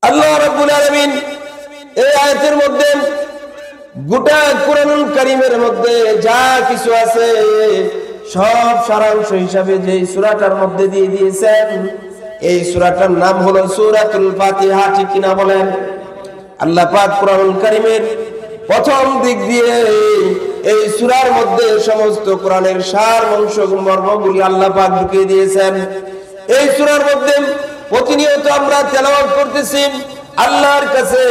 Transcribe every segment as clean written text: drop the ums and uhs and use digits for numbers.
আল্লাহ রাব্বুল আলামিন এই আয়াতের মধ্যে গোটা কোরআনুল কারীমের মধ্যে যা কিছু আছে সব সারাংশ হিসাবে যে সূরাটার মধ্যে দিয়ে দিয়েছেন। এই সূরাটার নাম হলো সূরাতুল ফাতিহা, ঠিক কিনা বলেন? আল্লাহ পাক কোরআনুল কারীমের প্রথম দিক দিয়ে এই সূরার মধ্যে সমস্ত কোরআনের সার মর্মগুলি আল্লাহ পাক ঢুকিয়ে দিয়েছেন। এই সূরার মধ্যে প্রতিনিয়ত আমরা তেলাওয়াত করতেছি, আল্লাহর কাছে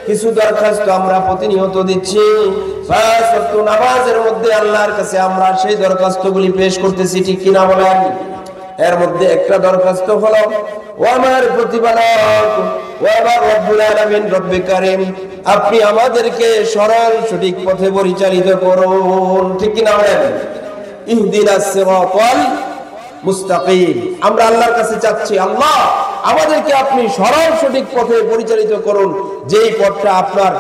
কিছু দরখাস্ত আমরা প্রতিনিয়ত দিচ্ছি। পাঁচ ওয়াক্ত নামাজের মধ্যে আল্লাহর কাছে আমরা সেই দরখাস্তগুলি পেশ করতেছি, ঠিক কিনা বলেন? এর মধ্যে একটা দরখাস্ত হলো, ও আমার প্রতিপালক, ও আমার রব্বুল আলামিন, রব্বে কারীম, আপনি আমাদেরকে সরল সঠিক পথে পরিচালিত করুন, ঠিক কিনা বলেন? ইহদিনাস সিরাতাল মুস্তাকিম। আমরা আল্লাহর কাছে চাচ্ছি, আল্লাহ আমাদেরকে আপনি সরল সঠিক পথে পরিচালিত করুন, যেই পথটা আপনার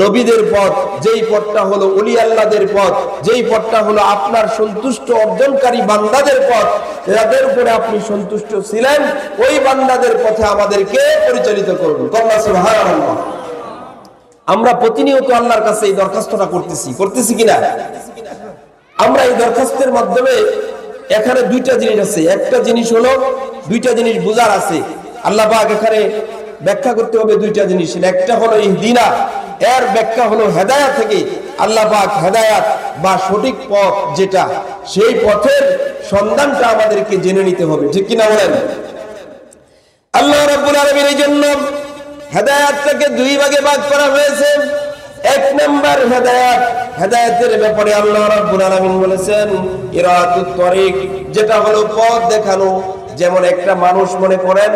নবীদের পথ, যেই পথটা হলো ওলি আল্লাহদের পথ, যেই পথটা হলো আপনার সন্তুষ্ট অর্জনকারী বান্দাদের পথ, যাদের উপরে আপনি সন্তুষ্ট ছিলেন, ওই বান্দাদের পথে আমাদেরকে পরিচালিত করুন। সুবহানাল্লাহ। আমরা প্রতিনিয়ত আল্লাহর কাছে এই দরখাস্তটা করতেছি কিনা? আমরা এই দরখাস্তের মাধ্যমে এখানে দুইটা জিনিস আছে। একটা জিনিস হলো, দুইটা জিনিস বুঝার আছে। আল্লাহ পাক এখানে ব্যাখ্যা করতে হবে দুইটা জিনিস। একটা হলো ইহদিনা, এর ব্যাখ্যা হলো হেদায়াত থেকে। আল্লাহ পাক হেদায়াত বা সঠিক পথ যেটা, সেই পথের সন্ধানটা আমাদেরকে জেনে নিতে হবে, ঠিক কিনা বলেন? আল্লাহ রাব্বুল আলামিন এই জন্য হেদায়াতটাকে দুই ভাগে ভাগ করা হয়েছে। এক নাম্বার হেদায়াত, হেদায়াতের ব্যাপারে আল্লাহ রাব্বুল আলামিন বলেছেন ইরাতুত তরিক, যেটা হলো পথ দেখানো। যেমন একটা মানুষ, মনে করেন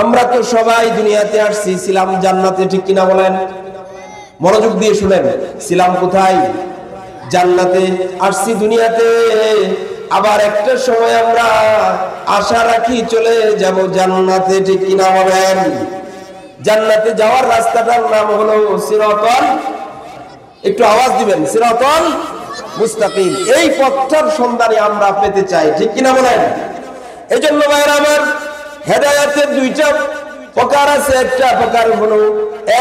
আমরা তো সবাই দুনিয়াতে আসছি, ছিলাম জান্নাতে, ঠিক কিনা বলেন? মনোযোগ দিয়ে শুনেন, ছিলাম কোথায়? জান্নাতে। আসছি দুনিয়াতে, আবার একটা সময় আমরা আশা রাখি চলে যাব জান্নাতে, ঠিক কিনা বলেন? জান্নাতে যাওয়ার রাস্তাটার নাম হলো সিরাতাল, একটু আওয়াজ দিবেন, সিরাতাল মুস্তাকিম। এই পথটার সন্ধানে আমরা পেতে চাই, ঠিক কিনা বলেন? এই জন্য ভাইরা আমার, হেদায়াতের দুইটা প্রকার আছে। একটা প্রকার হলো,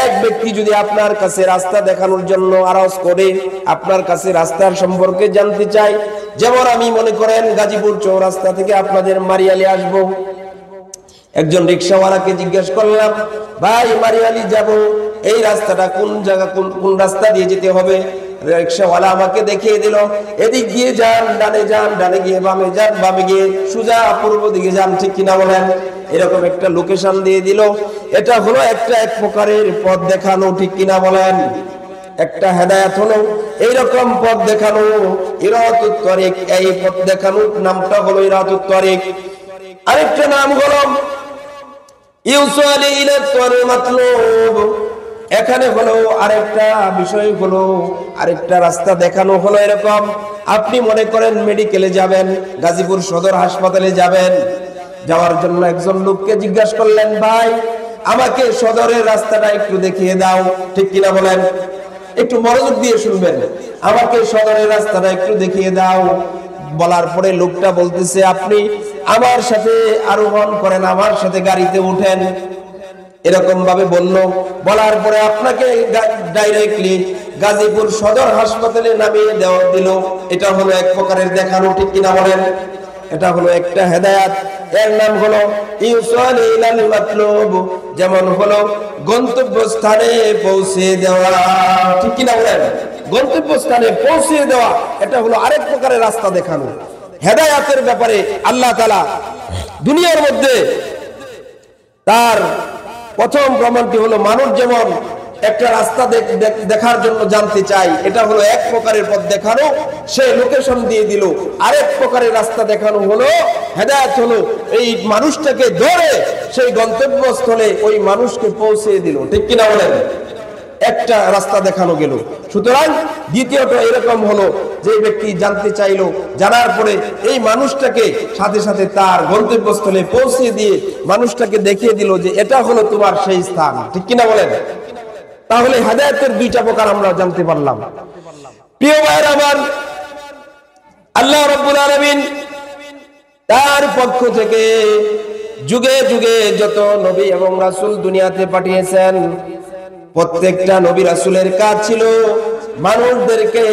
এক ব্যক্তি যদি আপনার কাছে রাস্তা দেখানোর জন্য আরজ করে, আপনার কাছে রাস্তার সম্পর্কে জানতে চাই। যেমন আমি মনে করেন গাজীপুর চৌরাস্তা থেকে আপনাদের মারিয়ালি আসবো, একজন রিক্সাওয়ালাকে জিজ্ঞেস করলাম, ভাই মারিয়ালি যাব, এই রাস্তাটা কোন জায়গা, কোন রাস্তা দিয়ে যেতে হবে? রিক্সাওয়ালা আমাকে দেখিয়ে দিল, এদিক দিয়ে যান, ডানে যান, ডানে গিয়ে বামে যান, বামে গিয়ে সোজা পূর্ব দিকে যান, ঠিক কিনা বলেন? এরকম একটা লোকেশন দিয়ে দিল। এটা হলো একটা এক প্রকারের পথ দেখানো, ঠিক কিনা বলেন? একটা হেদায়াত হলো এইরকম পথ দেখানো, ইরাতুত তরিক। এই পথ দেখানোর নামটা হলো ইরাতুত তরিক। আরেকটা নাম হলো ইউসালি ইলা তরিক মাতলুব। এখানে হলো আরেকটা বিষয় হলো, আরেকটা রাস্তা দেখানো হলো এরকম, আপনি মনে করেন মেডিকেলে যাবেন, গাজীপুর সদর হাসপাতালে যাবেন, যাওয়ার জন্য একজন লোককে জিজ্ঞাসা করলেন, ভাই আমাকে সদরের রাস্তাটা একটু দেখিয়ে দাও, ঠিক কিনা বলেন? একটু মনোযোগ দিয়ে শুনবেন, আমাকে সদরের রাস্তাটা একটু দেখিয়ে দাও। বলার পরে লোকটা বলতেছে, আপনি আমার সাথে আরোহণ করেন, আমার সাথে গাড়িতে উঠেন। এরকম ভাবে বলার পরে আপনাকে ডাইরেক্টলি গাজীপুর সদর হাসপাতালে নামিয়ে দেওয়া দিল। এটা হলো এক প্রকারের দেখানো, ঠিক কিনা বলেন? এটা হলো একটা হেদায়াত। এর নাম হলো ইউসালি ইলাল মাতলুব। যেমন হলো গন্তব্যস্থানে পৌঁছে দেওয়া, ঠিক কিনা বলেন? গন্তব্যস্থানে পৌঁছে দেওয়া, এটা হলো আরেক প্রকারের রাস্তা দেখানো। হেদায়াতের ব্যাপারে আল্লাহ তাআলা দুনিয়ার মধ্যে তার প্রথম প্রমাণটি হলো, মানুষ যেমন একটা রাস্তা দেখার জন্য জানতে চাই, এটা হলো এক প্রকারের পথ দেখানো, সে লোকেশন দিয়ে দিল। আরেক প্রকারের রাস্তা দেখানো হলো হেদায়েত, হলো এই মানুষটাকে ধরে সেই গন্তব্যস্থলে ওই মানুষকে পৌঁছে দিল, ঠিক কিনা বলেন? একটা রাস্তা দেখানো গেল। সুতরাং দ্বিতীয়টা এরকম হলো, যে ব্যক্তি জানতে চাইলো, জানার পরে এই মানুষটাকে সাথে সাথে তার গন্তব্যস্থলে পৌঁছে দিয়ে মানুষটাকে দেখিয়ে দিল যে এটা হলো তোমার সেই স্থান, ঠিক কিনা বলেন? তাহলে হেদায়েতের দুইটা প্রকার আমরা জানতে পারলাম। প্রিয় ভাইরা আমার, আল্লাহ রাব্বুল আলামিন তার পক্ষ থেকে যুগে যুগে যত নবী এবং রাসূল দুনিয়াতে পাঠিয়েছেন, প্রত্যেকটা নবী রাসূলের কাজ ছিল মানুষদেরকে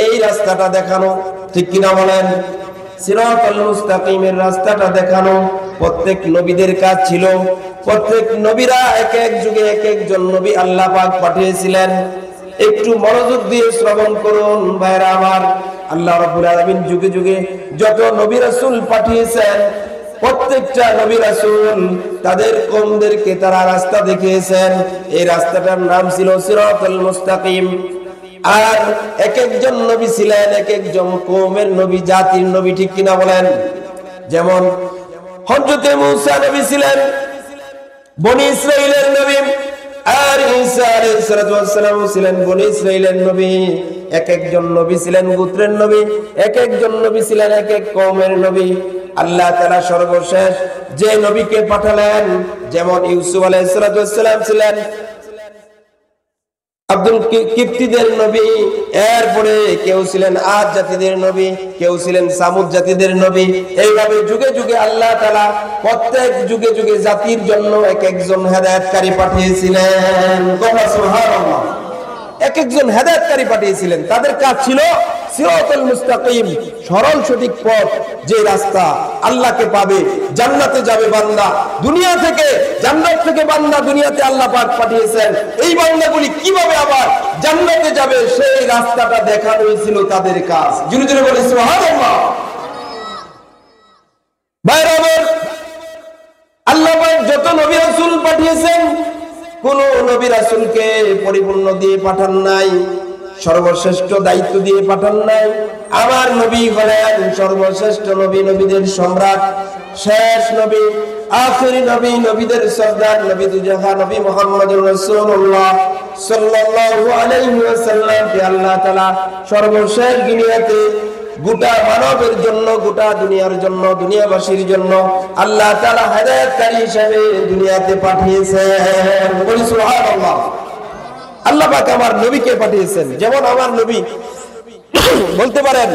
এই রাস্তাটা দেখানো, ঠিক কিনা বলেন? সিরাতাল মুস্তাকিমের রাস্তাটা দেখানো প্রত্যেক নবীদের কাজ ছিল। প্রত্যেক নবীরা এক এক যুগে এক একজন নবী আল্লাহ পাক পাঠিয়েছিলেন। একটু মনোযোগ দিয়ে শ্রবণ করুন ভাইরা আমার। আল্লাহ রাব্বুল আলামিন যুগে যুগে যত নবী রাসূল পাঠিয়েছেন, প্রত্যেকটা নবী রাসূল তাদের কওমদেরকে তারা রাস্তা দেখিয়েছেন। এই রাস্তাটার নাম ছিল সিরাতাল মুস্তাকিম। আর এক একজন নবী ছিলেন এক একজন কওমের নবী, জাতির নবী, ঠিক কিনা বলেন? যেমন হযরত মূসা নবী ছিলেন বনি ইসরাইলের নবী, আর ঈসা আলাইহিস সালাম ছিলেন বনি ইসরাইলের নবী। এক একজন নবী ছিলেন গোত্রের নবী, এক একজন নবী ছিলেন এক এক কওমের নবী। আল্লাহ তাআলা সর্বশেষ যে নবীকে পাঠালেন, যেমন ইউসুফ আলাইহিস সালাম ছিলেন আব্দুল কিপ্তিদের নবী, এরপরে কেউ ছিলেন আদ জাতিদের নবী, কেউ ছিলেন সামুদ জাতিদের নবী। এইভাবে যুগে যুগে আল্লাহ তাআলা প্রত্যেক যুগে যুগে জাতির জন্য এক একজন হেদায়েতকারী পাঠিয়েছিলেন। সুবহানাল্লাহ। এক একজন হেদায়েতকারী পাঠিয়েছিলেন। তাদের কাজ ছিল সিরাতাল মুস্তাকিম, সরল সঠিক পথ, যে রাস্তা আল্লাহকে পাবে, জান্নাতে যাবে বান্দা। দুনিয়া থেকে, জান্নাত থেকে বান্দা দুনিয়াতে আল্লাহ পাক পাঠিয়েছেন। এই বান্দাগুলি কিভাবে আবার জান্নাতে যাবে সেই রাস্তাটা দেখানোই ছিল তাদের কাজ। জোরে জোরে বলি সুবহানাল্লাহ। ভাইরা আমার, আল্লাহ পাক যত নবী রাসূল পাঠিয়েছেন, কোন নবী রাসূলকে পরিপূর্ণ দিয়ে পাঠান নাই, সর্বশ্রেষ্ঠ দায়িত্ব দিয়ে পাঠান নাই। আমার নবী হলেন সর্বশ্রেষ্ঠ নবী, নবীদের সম্রাট, শেষ নবী, আখিরি নবী, নবীদের সর্দার, নবী দুজাহা, নবী মুহাম্মদুর রাসূলুল্লাহ সাল্লাল্লাহু আলাইহি ওয়াসাল্লামকে আল্লাহ তাআলা সর্বশেষ দুনিয়াতে গোটা মানবের জন্য, গোটা দুনিয়ার জন্য, দুনিয়াবাসীর জন্য আল্লাহ তাআলা হেদায়েতকারী হিসেবে দুনিয়াতে পাঠিয়েছেন। বলি সুবহানাল্লাহ। আল্লাহ পাক আমার নবীকে পাঠিয়েছেন। যেমন আমার নবী, বলতে পারেন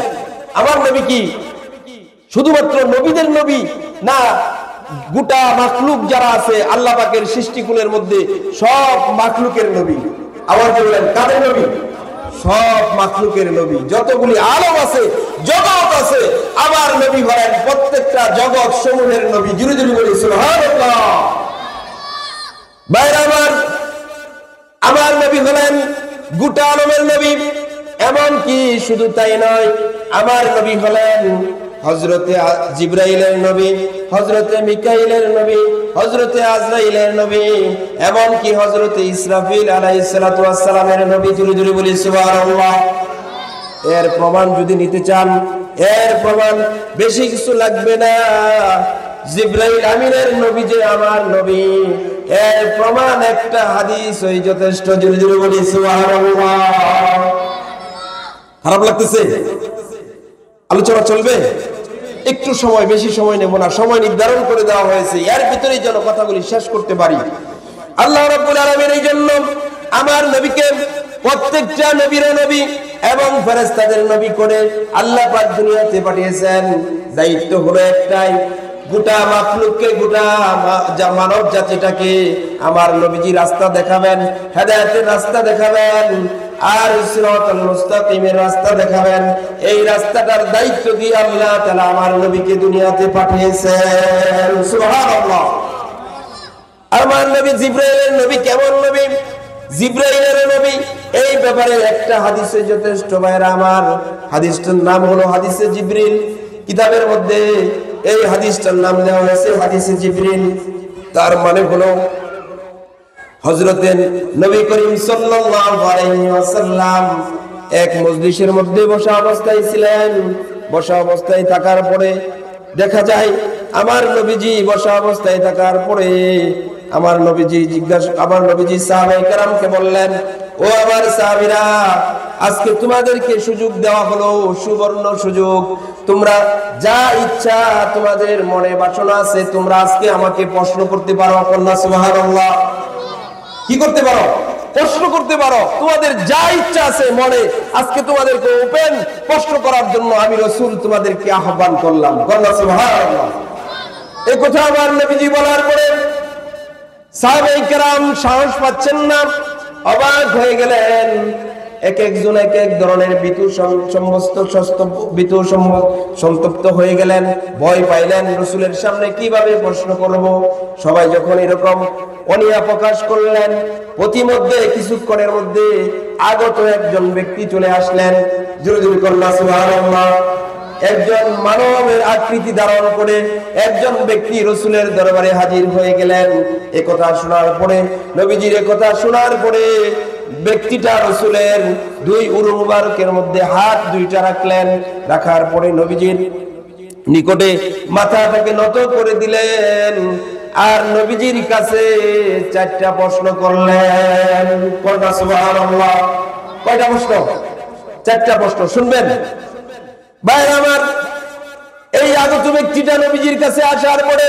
আমার নবী কি শুধুমাত্র নবীদের নবী না, গোটা মাখলুক যারা আছে আল্লাহ পাকের সৃষ্টিকুলের মধ্যে সব মাখলুকের নবী। আবার বললেন কাদের নবী? সব মাখলুকের নবী। যতগুলি আলম আছে, জগৎ আছে, আমার নবী হলেন প্রত্যেকটা জগৎ সমূহের নবী। জোরে জোরে বলি সুবহানাল্লাহ। ভাইরা আমার, আমার নবী হলেন গোটা আলমের নবী। এমন কি শুধু তাই নয়, আমার নবী হলেন হযরতে জিবরাইলের নবী, হযরতে মিকাইলের নবী, হযরতে আজরাইলের নবী, এমন কি হযরতে ইসরাফিল আলাইহিস সালাতু ওয়াস সালামের নবী। জোরে জোরে বলি সুবহানাল্লাহ। এর প্রমাণ যদি নিতে চান, এর প্রমাণ বেশি কিছু লাগবে না। জিবরাইল আমিনের নবী যে আমার নবী, এর প্রমাণ একটা হাদিস ওই যথেষ্ট। জোরে জোরে বলি সুবহানাল্লাহ। খারাপ লাগতেছে? আলোচনা চলবে? একটু সময়, বেশি সময় নেব না, সময় নির্ধারণ করে দেওয়া হয়েছে, এর ভিতরেই যেন কথাগুলি শেষ করতে পারি। আল্লাহ রাব্বুল আলামিন এই জন্য আমার নবীকে প্রত্যেকটা নবীর নবী এবং ফেরেশতাদের নবী করে আল্লাহ পাক দুনিয়াতে পাঠিয়েছেন। দায়িত্ব হলো একটাই, গোটা মাখলুককে, গোটা মানব জাতিটাকে আমার নবীজি রাস্তা দেখাবেন, হেদায়েতের রাস্তা দেখাবেন, আর সিরাতাল মুস্তাকিমের রাস্তা দেখাবেন। এই রাস্তাটার দায়িত্ব দিয়ে আল্লাহ তাআলা আমার নবীকে দুনিয়াতে পাঠিয়েছেন। সুবহানাল্লাহ। আমার নবী জিবরাইলের নবী কেমন নবী? জিবরাইলের নবী, এই ব্যাপারে একটা হাদিসে যথেষ্ট। ভাইরা আমার, হাদিসটার নাম হলো হাদিসে জিবরিল। কিতাবের মধ্যে এই হাদিসটার নাম দেওয়া হয়েছে হাদিসে জিবরিল। তার মানে হলো হযরতে নবী করিম সাল্লাল্লাহু আলাইহি ওয়াসাল্লাম এক মজলিসের মধ্যে বসা অবস্থায় ছিলেন। বসা অবস্থায় থাকার পরে দেখা যায় আমার নবীজি বসা অবস্থায় থাকার পরে আমার নবীজি সাহাবায়ে কেরামকে বললেন, ও আমার সাহাবীরা, আজকে তোমাদেরকে সুযোগ দেওয়া হলো, সুবর্ণ সুযোগ। তোমরা যা ইচ্ছা তোমাদের মনে বাসনা আছে, তোমরা আজকে আমাকে প্রশ্ন করতে পারো। কন্যা সুবহানাল্লাহ। কি করতে পারো? প্রশ্ন করতে পারো। তোমাদের যা ইচ্ছা আছে মনে, আজকে তোমাদেরকে ওপেন প্রশ্ন করার জন্য আমি রাসূল তোমাদেরকে আহ্বান করলাম। কন্যা সুবহানাল্লাহ। এই কথা আমার নবীজি বলার পরে সাহাবায়ে কেরাম সাহস পাচ্ছেন না, অবাক হয়ে গেলেন। এক একজন এক এক ধরনের সন্তপ্ত হয়ে গেলেন, ভয় পাইলেন। রাসূলের সামনে কিভাবে প্রশ্ন করব? সবাই যখন এরকম অনীহা প্রকাশ করলেন, প্রতিমধ্যে কিছুক্ষণের মধ্যে আগত একজন ব্যক্তি চলে আসলেন। জোরে জোরে করুন সুবহানাল্লাহ। একজন মানবের আকৃতি ধারণ করে একজন ব্যক্তি রাসূলের দরবারে হাজির হয়ে গেলেন। এই কথা শোনার পরে, নবীজির এই কথা শোনার পরে ব্যক্তিটা রাসূলের দুই উরু মুবারকের মধ্যে হাত দুইটা রাখলেন। রাখার পরে নবীজির নিকটে মাথাটাকে নত করে দিলেন আর নবীজির কাছে চারটা প্রশ্ন করলেন। কোনটা? সুবহানাল্লাহ। কয়টা প্রশ্ন? চারটা প্রশ্ন। শুনবেন ভাইরা আমার, এই আগত ব্যক্তিটা নবীজির কাছে আসার পরে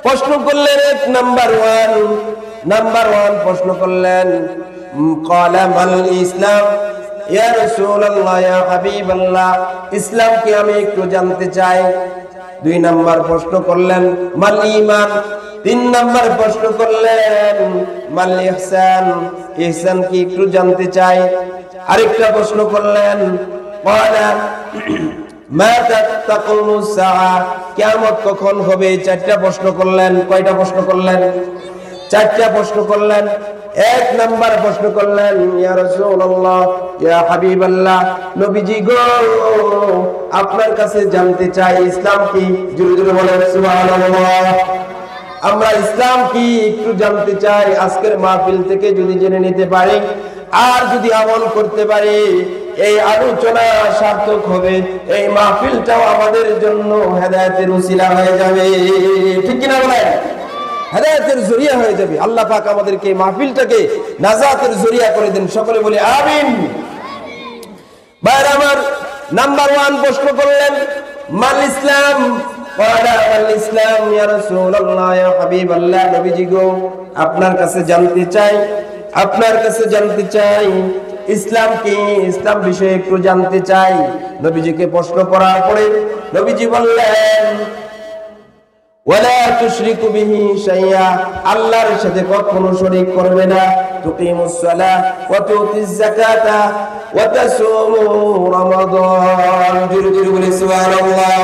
প্রশ্ন করলেন। এক নাম্বার ওয়ান প্রশ্ন করলেন, ক্বালা মাল ইসলাম ইয়া রাসূলুল্লাহ ইয়া হাবিবাল্লাহ, ইসলাম কি আমি একটু জানতে চাই। দুই নাম্বার প্রশ্ন করলেন, মাল ঈমান। তিন নাম্বার প্রশ্ন করলেন, মাল ইহসান, ইহসান কি একটু জানতে চাই। আরেকটা প্রশ্ন করলেন, ক্বালা মা তাকুমুস সাআ, কিয়ামত কখন হবে। চারটা প্রশ্ন করলেন। কয়টা প্রশ্ন করলেন? চারটা প্রশ্ন করলেন। এক নাম্বার প্রশ্ন করলেন, ইয়া রাসূলুল্লাহ ইয়া হাবিবাল্লাহ, নবীজি গো আপনার কাছে জানতে চাই ইসলাম কি। জোরে জোরে বলেন সুবহানাল্লাহ। আমরা ইসলাম কি একটু জানতে চাই। আজকের মাহফিল থেকে যদি জেনে নিতে পারি আর যদি আমল করতে পারি, এই আলোচনা সার্থক হবে। এই মাহফিলটাও আমাদের জন্য হেদায়েতের উসিলা হয়ে যাবে। ঠিক কিনা বলেন? হেদায়েতের জরিয়া হয়ে যাবে। আল্লাহ পাক আমাদেরকে এই মাহফিলটাকে নাজাতের জরিয়া করে দেন। সকলে বলি আমিন। ভাইরা আমার, নাম্বার ওয়ান প্রশ্ন করলেন, মাল ইসলাম। ক্বালা মাল ইসলাম ইয়া রাসূলুল্লাহ ইয়া হাবিবাল্লাহ, নবীজি গো আপনার কাছে জানতে চাই, আপনার কাছে জানতে চাই ইসলাম কি, ইসলাম বিষয়ে একটু জানতে চাই। নবীজিকে প্রশ্ন করার পরে নবীজি বললেন, ওয়ালা তুশরিকু বিহি শাইআ, আল্লাহর সাথে কখনো শরীক করবে না। তুকিমুস সালাহ ওয়া তুতিজ যাকাতা ওয়া তাসুমু রমাদান। জোরে জোরে বলি সুবহানাল্লাহ।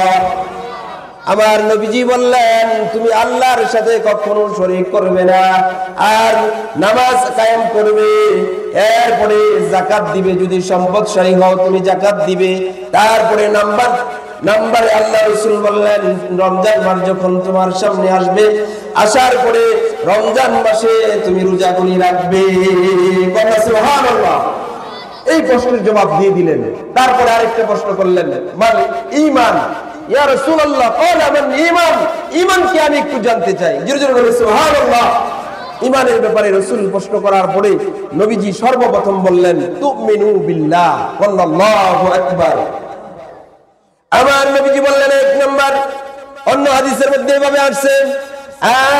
আমার নবীজি বললেন, তুমি আল্লাহর সাথে কখনো শরীক করবে না, আর নামাজ কায়েম করবে, এরপরে যাকাত দিবে। যদি সম্পদশালী হও তুমি যাকাত দিবে। তারপরে নাম্বার আল্লাহ রাসূল বললেন, রমজান মাস যখন তোমার সামনে আসবে, আসার পরে রমজান মাসে তুমি রোজাগুলি রাখবে। সুবহানাল্লাহ। এই প্রশ্নের জবাব দিয়ে দিলেন। তারপরে আরেকটা প্রশ্ন করলেন, মাল ঈমান। ইয়া রাসূলুল্লাহ ক্বালা মান ঈমান, ঈমান কি আমি একটু জানতে চাই। জোরে জোরে বলেন সুবহানাল্লাহ। ঈমানের ব্যাপারে রাসূল প্রশ্ন করার পরে নবীজি সর্বপ্রথম বললেন, তুমিনু বিল্লাহ। আল্লাহু আকবার। আমার নবীজি বললেন, এক নাম্বার, অন্য হাদিসের মধ্যে এভাবে আসছে,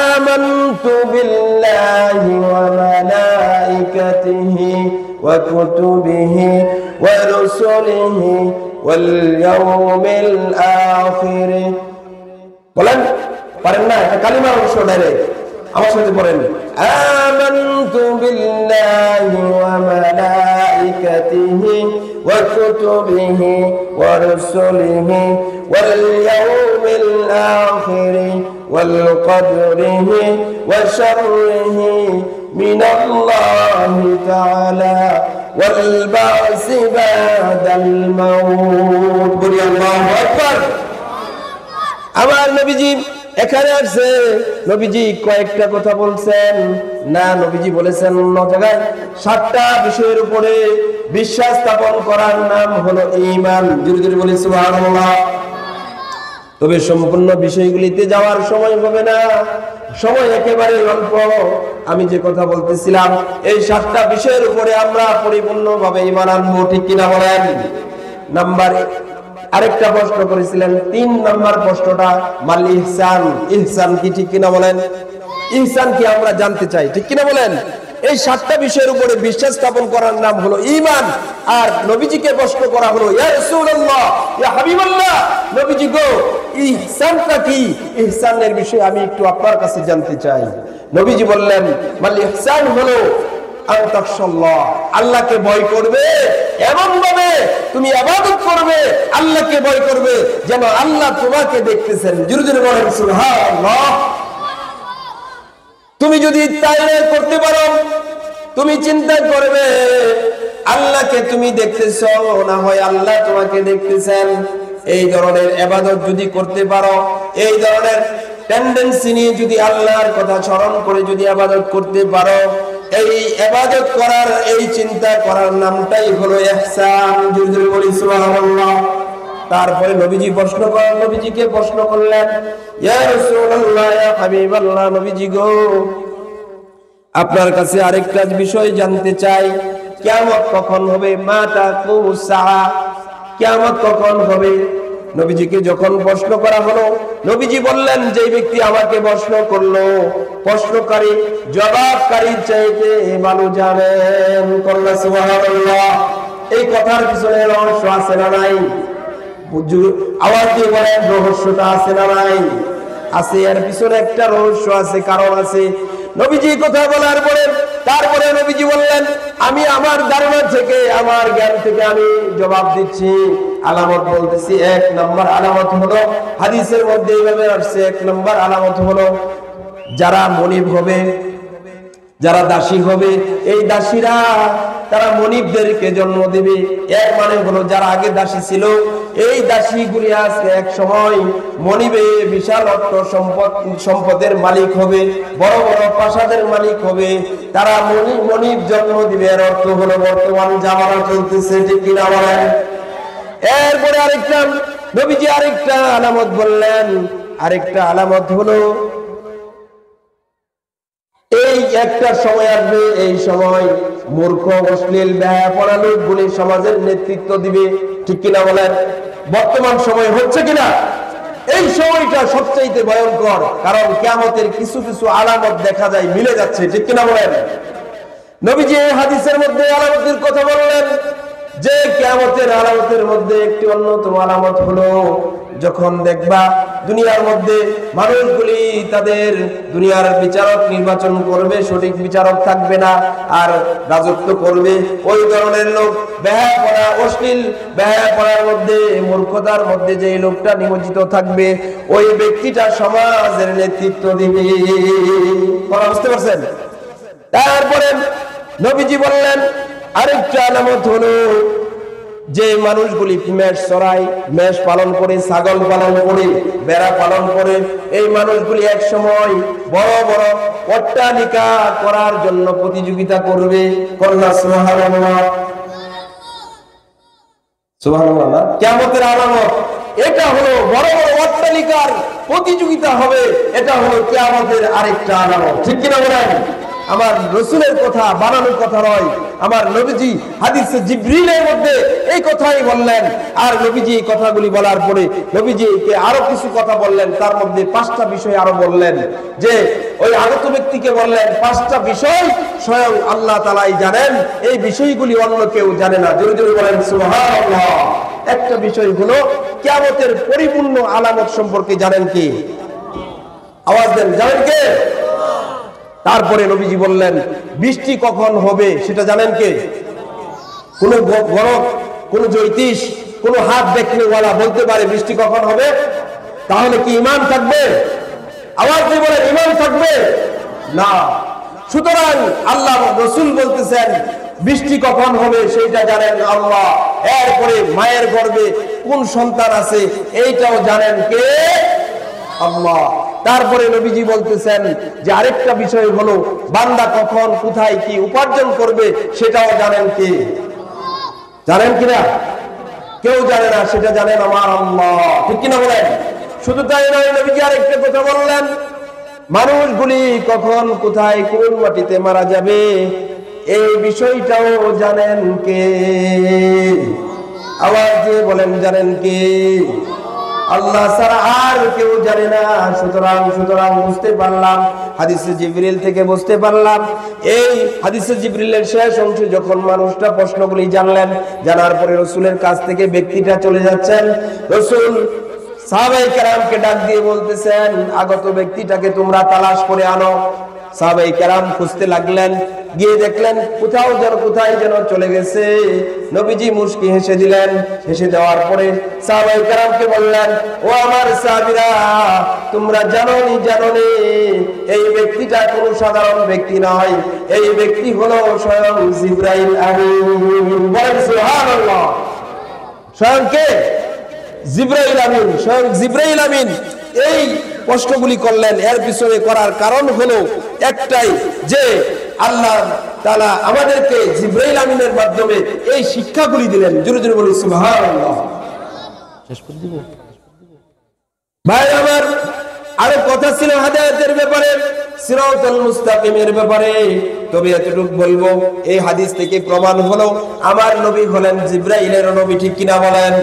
আমানতু বিল্লাহি ওয়া মালাইকাতিহি ওয়া কুতুবিহি ওয়া রুসুলিহি ওয়াল ইয়াউমিল আখির। বলেন, পারেন না? এটা কালিমার অংশ ডাইরেক্ট। আমার সাথে পড়েন, আমানতু বিল্লাহি ওয়া মালাইকাতিহি ওয়া কুতুবিহি ওয়া রুসুলিহি ওয়াল ইয়াউমিল আখির ওয়াল কদরিহি ওয়া শাররিহি মিনাল্লাহি তাআলা ওয়াল বা'সি বাদাল মাউত। বলি আল্লাহু আকবার। আমার নবীজি এখানে আসছে, নবীজি কয়েকটা কথা বলছেন না, নবীজি বলেছেন অন্য জায়গায় 7টা বিষয়ের উপরে বিশ্বাস স্থাপন করার নাম হলো ঈমান। জোরে জোরে বলি সুবহানাল্লাহ। তবে সম্পূর্ণ বিষয়গুলিতে যাওয়ার সময় হবে না, সময় একেবারে অল্প। আমি যে কথা বলতেছিলাম, এই 7টা বিষয়ের উপরে আমরা পরিপূর্ণভাবে ঈমান আনবো। ঠিক কিনা বলেন? আরেকটা প্রশ্ন করেছিলেন, 3 নাম্বার প্রশ্নটা মাল ইহসান, ইহসান কি। ঠিক কিনা বলেন? ইহসান কি আমরা জানতে চাই। ঠিক কিনা বলেন? এই 7টা বিষয়ের উপরে বিশ্বাস স্থাপন করার নাম হলো ঈমান। আর নবীজিকে প্রশ্ন করা হলো, ইয়া রাসূলুল্লাহ ইয়া হাবিবাল্লাহ, নবীজি গো ইহসানটা কি, ইহসানের বিষয়ে আমি একটু আপনার কাছে জানতে চাই। নবীজি বললেন, মাল ইহসান হলো আনতাকশাল্লাহ, আল্লাহকে ভয় করবে, এমন ভাবে তুমি ইবাদত করবে, আল্লাহকে ভয় করবে যেন আল্লাহ তোমাকে দেখতেছেন। জোরে জোরে বলেন সুবহানাল্লাহ। তুমি যদি তাই করতে পারো, তুমি চিন্তা করবে আল্লাহকে তুমি দেখতেছো, না হয় আল্লাহ তোমাকে দেখতেছেন। এই ধরনের ইবাদত যদি করতে পারো, এই ধরনের টেন্ডেন্সি নিয়ে যদি আল্লাহর কথা স্মরণ করে যদি ইবাদত করতে পারো, এই ইবাদত করার, এই চিন্তা করার নামটাই হলো ইহসান। জোরে জোরে বলি সুবহানাল্লাহ। তারপরে নবীজি নবীজিকে প্রশ্ন করলেন, ইয়া রাসূলুল্লাহ, ইয়া হাবিবাল্লাহ, নবীজি গো, আপনার কাছে আরেকটা বিষয় জানতে চাই, কিয়ামত কখন হবে? মা তাকুমুস সাআ, কিয়ামত কখন হবে? নবীজিকে যখন প্রশ্ন করা হলো, নবীজি বললেন, যে ব্যক্তি আমাকে প্রশ্ন করলো, প্রশ্নকারী জবাবকারীর চাইতে ভালো জানেন। সুবহানাল্লাহ। এই কথার পিছনে রহস্য আছে না নাই? আওয়াজ দিয়ে বলেন, রহস্যটা আছে না নাই? আছে। এর পিছনে একটা রহস্য আছে, কারণ আছে। নবীজি কথা বলার পরে তারপরে নবীজি বললেন, আমি আমার ধারণা থেকে, আমার জ্ঞান থেকে আমি জবাব দিচ্ছি, আলামত বলতেছি। এক নম্বর আলামত হলো, হাদিসের মধ্যে এইভাবে আসছে, এক নম্বর আলামত হলো, যারা মনিব হবে, যারা দাসী হবে, এই দাসীরা তারা মনিবদেরকে জন্ম দেবে। এর মানে হলো, যারা আগে দাসী ছিল, এই দাসীগুলি আজকে এক সময় মনিবে বিশাল অর্থ সম্পদের মালিক হবে, বড় বড় প্রাসাদের মালিক হবে, তারা মনিব জন্ম দিবে। এর অর্থ হলো বর্তমান জামানা চলতেছে, ঠিক কিনা বলেন? এরপরে আরেকটা নবীজি আরেকটা আলামত বললেন, আরেকটা আলামত হলো, এই একটা সময় আসবে, এই সময় মূর্খ, অশ্লীল, বেহায়াপনা লোকগুলি সমাজের নেতৃত্ব দিবে, ঠিক কিনা বলেন? বর্তমান সময় হচ্ছে কিনা? এই সময়টা সবচাইতে ভয়ঙ্কর, কারণ কিয়ামতের কিছু কিছু আলামত দেখা যায়, মিলে যাচ্ছে, ঠিক কিনা বলেন? নবীজি হাদিসের মধ্যে আলামতের কথা বললেন, যে কিয়ামতের আলামতের মধ্যে একটি অন্যতম আলামত হলো, যখন দেখবা দুনিয়ার মধ্যে মানুষগুলি তাদের দুনিয়ার বিচারক নির্বাচন করবে, সঠিক বিচারক থাকবে না, আর রাজত্ব করবে ওই ধরনের লোক। বেহায়াপনা, অশ্লীল বেহায়াপনার মধ্যে, মূর্খতার মধ্যে যে লোকটা নিমজ্জিত থাকবে, ওই ব্যক্তিটা সমাজের নেতৃত্ব দিবে। বুঝতে পারছেন? তারপরে নবীজি বললেন, আরেকটা আলামত হলো, যে মানুষগুলি মেষ চড়ায়, মেষ পালন করে, ছাগল পালন করে, ভেড়া পালন করে, এই মানুষগুলি এক সময় বড় বড় অট্টালিকা করার জন্য প্রতিযোগিতা করবে। কন্যা সুবহানাল্লাহ। সুবহানাল্লাহ। কিয়ামতের আলামত এটা হলো, বড় বড় অট্টালিকার প্রতিযোগিতা হবে, এটা হলো কিয়ামতের আরেকটা আলামত, ঠিক কিনা বলেন? আমার রাসূলের কথা বানানোর কথা নয়, আমার নবীজি হাদিসে জিবরিলের মধ্যে এই কথাই বললেন। আর নবীজি এই কথাগুলি বলার পরে নবীজিকে আরো কিছু কথা বললেন, তার মধ্যে 5টা বিষয় আরো বললেন, যে ওই আগত ব্যক্তিকে বললেন 5টা বিষয় স্বয়ং আল্লাহ তাআলাই জানেন, এই বিষয়গুলি অন্য কেউ জানে না। জোরে জোরে বলেন সুবহানাল্লাহ। একটা বিষয় হলো, কিয়ামতের পরিপূর্ণ আলামত সম্পর্কে জানেন কি? আওয়াজ দেন, জানেন কে? তারপরে নবীজি বললেন, বৃষ্টি কখন হবে সেটা জানেন কে? কোন গণক, কোন জ্যোতিষ, কোন হাত দেখনেওয়ালা বলতে পারে বৃষ্টি কখন হবে? তাহলে কি ঈমান থাকবে? আওয়াজ দিয়ে বলেন, ঈমান থাকবে না। সুতরাং আল্লাহ রাসূল বলতেছেন, বৃষ্টি কখন হবে সেটা জানেন আল্লাহ। এরপরে মায়ের গর্ভে কোন সন্তান আছে এইটাও জানেন কে? আল্লাহ। তারপরে নবীজি বলতেছেন যে আরেকটা বিষয় হলো, বান্দা কখন কোথায় কি উপার্জন করবে সেটাও জানেন কে? জানেন কিনা? কেউ জানে না, সেটা জানেন আমার আল্লাহ, ঠিক কিনা বলেন? শুধু তাই নয়, নবীজি আরেকটা কথা বললেন, মানুষগুলি কখন কোথায় কোন মাটিতে মারা যাবে এই বিষয়টাও জানেন কে? আওয়াজ দিয়ে বলেন, জানেন কে? আল্লাহ ছাড়া আর কেউ জানে না। সুতরাং বুঝতে পারলাম, হাদিসে জিবরিল থেকে বুঝতে পারলাম, এই হাদিসে জিবরিলের শেষ অংশে যখন মানুষটা প্রশ্নগুলি জানলেন, জানার পরে রাসূলের কাছ থেকে ব্যক্তিটা চলে যাচ্ছেন, রাসূল সাহাবায়ে কেরামকে ডাক দিয়ে বলতেছেন, আগত ব্যক্তিটাকে তোমরা তালাশ করে আনো। সাহাবায়ে কেরাম খুঁজতে লাগলেন, গিয়ে দেখলেন কোথায় যেন চলে গেছে। নবীজি মুস্কি হেসে দিলেন। হেসে দেওয়ার পরে সাহাবায়ে কেরামকে বললেন, ও আমার সাহাবীরা, তোমরা জানোনি এই ব্যক্তিটা কোনো সাধারণ ব্যক্তি নয়, এই ব্যক্তি হলো স্বয়ং জিবরাইল আমিন। বলেন সুবহানাল্লাহ। স্বয়ং কে? জিবরাইল আমিন। স্বয়ং জিবরাইল আমিন এই কষ্টগুলি করলেন। এর পিছনে করার কারণ হলো একটাই, যে আল্লাহ তাআলা আমাদেরকে জিবরাইল আমিনের মাধ্যমে এই শিক্ষাগুলি দিলেন। জোরে জোরে বলি সুবহানাল্লাহ। শেষ করে দিব ভাই আমার। আরো কথা ছিল হেদায়েতের ব্যাপারে, সিরাতাল মুস্তাকিমের ব্যাপারে। তবে এতটুকু বলবো, এই হাদিস থেকে প্রমাণ হলো আমার নবী হলেন জিবরাইলের নবী, ঠিক কিনা বলেন?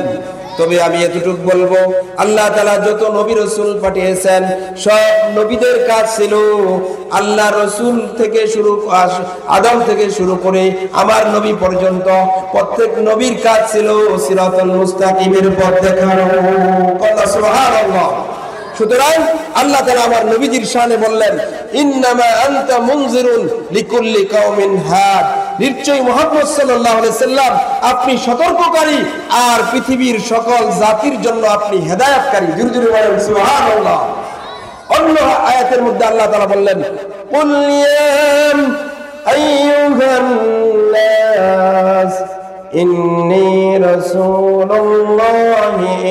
তবে আমি এতটুকু বলবো, আল্লাহ তাআলা যত নবী রাসূল পাঠিয়েছেন সব নবীদের কাজ ছিল আল্লাহ রাসূল থেকে আদম থেকে শুরু করে আমার নবী পর্যন্ত প্রত্যেক নবীর কাজ ছিল সিরাতাল মুস্তাকিমের পথ দেখানো। সুবহানাল্লাহ। সুতরাং আল্লাহ তাআলা আমার নবীজির শানে বললেন, ইন্নামা আনতা মুনজিরুন লিকুল্লি কওমিন হাদ। নিশ্চয়ই মুহাম্মদ সাল্লাল্লাহু আলাইহি সাল্লাম আপনি সতর্ককারী, আর পৃথিবীর সকল জাতির জন্য আপনি হেদায়েতকারী। জোরে জোরে বলেন সুবহানাল্লাহ। অন্য আয়াতের মধ্যে আল্লাহ তাআলা বললেন, কুল ইয়া আইয়ুহান নাস ইন্নী রাসূলুল্লাহি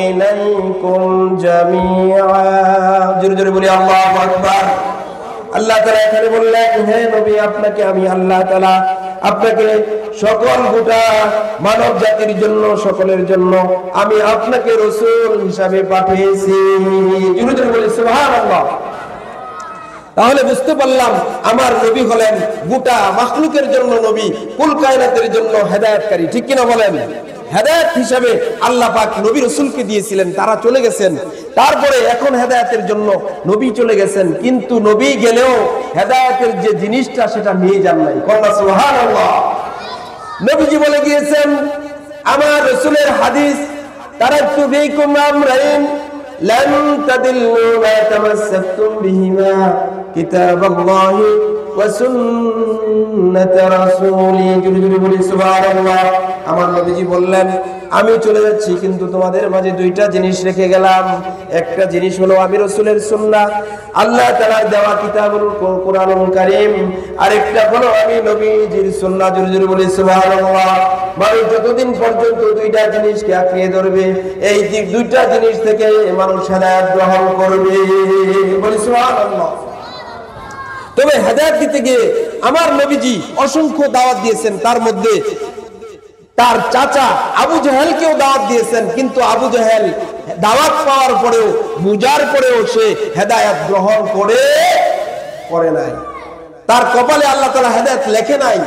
ইলাইকুম জামিআ। জোরে জোরে বলি আল্লাহু আকবার। আল্লাহ তাআলা এখানে বললেন, হে নবী, আপনাকে আমি আল্লাহ তাআলা আপনাকে সকল গোটা মানব জাতির জন্য, সকলের জন্য আমি আপনাকে রাসূল হিসাবে পাঠিয়েছি। জোরে জোরে বলি সুবহানাল্লাহ। তাহলে বুঝতে পারলাম আমার নবী হলেন গোটা মাখলুকের জন্য নবী, কুল কায়নাতের জন্য হেদায়েতকারী, ঠিক কিনা বলেন? হেদায়েত হিসাবে আল্লাহ পাক নবী রাসূলকে দিয়েছিলেন, তারা চলে গেছেন। তারপরে এখন হেদায়েতের জন্য নবী চলে গেছেন, কিন্তু নবী গেলেও হেদায়েতের যে জিনিসটা সেটা নিয়ে যান নাই। সুবহানাল্লাহ। নবীজি বলে গিয়েছেন, আমার রাসূলের হাদিস, তারাকতু ফীকুম আমরাইন লান তাদিল্লু মা তামাসসাকতুম বিহিমা কিতাবাল্লাহি ওয়া সুন্নাত রাসূলি। জোরে জোরে বলি সুবহানাল্লাহ। আমার নবীজি বললেন, আমি চলে যাচ্ছি, কিন্তু তোমাদের মাঝে দুইটা জিনিস রেখে গেলাম। একটা জিনিস হলো আমি রাসূলের সুন্নাহ, আল্লাহ তাআলার দেওয়া কিতাবুল কোরআনুল কারীম। আরেকটা হলো আমি নবীজির সুন্নাহ। জোরে জোরে বলি সুবহানাল্লাহ। মানুষ যতদিন পর্যন্ত দুইটা জিনিসকে আঁকড়ে ধরবে, এই দুইটা জিনিস থেকে মানুষ হেদায়েত গ্রহণ করবে। বলি সুবহানাল্লাহ। তবে হেদায়েত দিতে গিয়ে আমার নবীজি অসংখ্য দাওয়াত দিয়েছেন, তার মধ্যে তার চাচা আবু জাহেলকেও দাওয়াত দিয়েছেন, কিন্তু আবু জাহেল দাওয়াত পাওয়ার পরেও, বুঝার পরেও সে হেদায়েত গ্রহণ করে নাই। তার কপালে আল্লাহ তাআলা হেদায়েত লেখে নাই,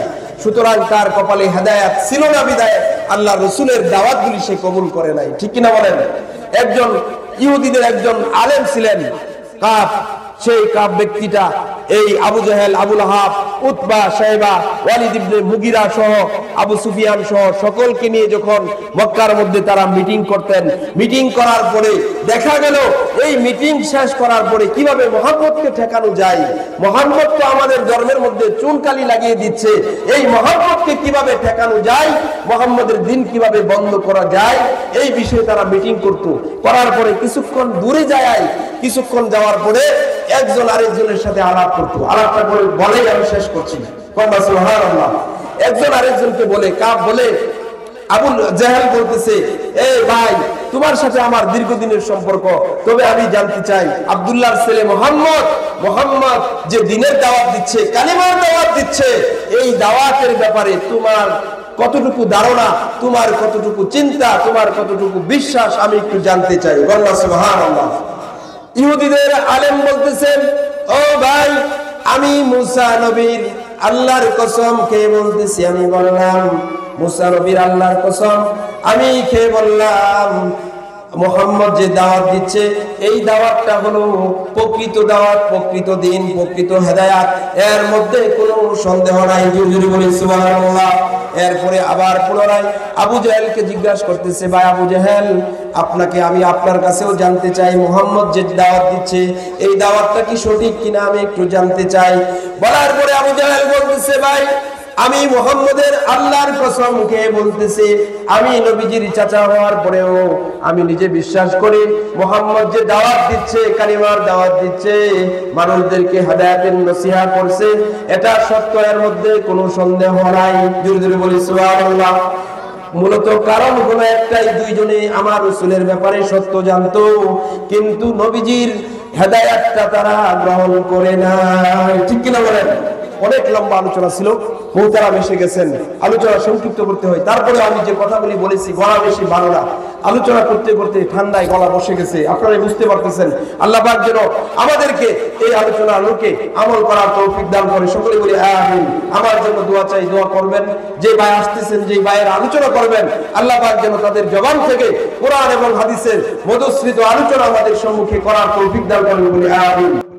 সুতরাং তার কপালে হেদায়েত ছিল না বিধায় আল্লাহ রাসূলের দাওয়াতগুলি সে কবুল করে নাই, ঠিক কিনা বলেন? একজন ইহুদিদের একজন আলেম ছিলেন কাব। সেই কাব ব্যক্তিটা এই আবু জাহেল, আবু লাহাব, উতবা, শাইবা, ওয়ালিদ ইবনে মুগিরা সহ, আবু সুফিয়ান সহ সকলকে নিয়ে যখন মক্কার মধ্যে তারা মিটিং করতেন, মিটিং করার পরে দেখা গেল এই মিটিং শেষ করার পরে কিভাবে মুহাম্মদকে ঠেকানো যায়। মুহাম্মদ তো আমাদের ধর্মের মধ্যে চুনকালি লাগিয়ে দিচ্ছে, এই মুহাম্মদকে কিভাবে ঠেকানো যায়, মুহাম্মদের দিন কিভাবে বন্ধ করা যায়, এই বিষয়ে তারা মিটিং করার পরে কিছুক্ষণ দূরে যায়, কিছুক্ষণ যাওয়ার পরে একজন আরেকজনের সাথে আলাপ করতো। আলাপটা করে বলে, আমি শেষ করছি, সুবহানাল্লাহ। একজন আরেকজনকে বলে, কাব বলে, আবু জাহেল বলতেছে, এই ভাই, তোমার সাথে আমার দীর্ঘদিনের সম্পর্ক, তবে আমি জানতে চাই আব্দুল্লাহর ছেলে মুহাম্মদ যে দ্বীনের দাওয়াত দিচ্ছে, কালিমার দাওয়াত দিচ্ছে, এই দাওয়াতের ব্যাপারে তোমার কতটুকু ধারণা, তোমার কতটুকু চিন্তা, তোমার কতটুকু বিশ্বাস, আমি একটু জানতে চাই। সুবহানাল্লাহ। ইহুদিদের আলেম বলতেছেন, ও ভাই, আমি মুসা নবীর আল্লাহর কসম খেয়ে বলতেছি, আমি বললাম মুসা নবীর আল্লাহর কসম আমি খেয়ে বললাম, মুহাম্মদ যে দাওয়াত দিচ্ছে এই দাওয়াতটা হলো প্রকৃত দাওয়াত, প্রকৃত দিন, প্রকৃত হেদায়াত, এর মধ্যে কোনো সন্দেহ নাই। জোরে বলি সুবহানাল্লাহ। এরপরে আবার পুনরায় আবু জাহেলকে জিজ্ঞাসা করতেছে, ভাই আবু জাহেল, আপনাকে আমি আপনার কাছেও জানতে চাই, মুহাম্মদ যে দাওয়াত দিচ্ছে এই দাওয়াতটা কি সঠিক কিনা আমি একটু জানতে চাই। বলার পরে আবু জাহেল বলতেছে, ভাই আমি মুহাম্মদের আল্লাহর কসম খেয়ে বলতেছি, আমি নবীজির চাচা হওয়ার পরেও আমি নিজে বিশ্বাস করি মুহাম্মদ যে দাওয়াত দিচ্ছে, কালিমার দাওয়াত দিচ্ছে, মানুষদেরকে হেদায়েতের নসিহত করছে, এটা সত্য, এর মধ্যে কোনো সন্দেহ নাই। জোরে জোরে বলি সুবহানাল্লাহ। মূলত কারণ হলো একটাই, দুইজনে আমার রাসূলের ব্যাপারে সত্য জানতো, কিন্তু নবীজির হেদায়েতটা তারা গ্রহণ করে না। ঠিক কিনা বলেন? অনেক লম্বা আলোচনা ছিল, মোহতারাম এসে গেছেন, আলোচনা সংক্ষিপ্ত করতে হয়। তারপরে আমি যে কথাগুলি বলেছি, গলা বেশি ভালো না, আলোচনা করতে করতে ঠান্ডায় গলা বসে গেছে, আপনারা বুঝতে পারতেছেন। আল্লাহ পাক যেন আমাদেরকে এই আলোচনা আলোকে আমল করার তৌফিক দান করে, সকলে বলি আমিন। আমার জন্য দোয়া চাই, দোয়া করবেন। যে ভাই আসতেছেন, যে ভাইয়ের আলোচনা করবেন, আল্লাহ পাক যেন তাদের জবান থেকে কোরআন এবং হাদিসের মধুস্মৃত আলোচনা আমাদের সম্মুখে করার তৌফিক দান করেন, বলি আমিন।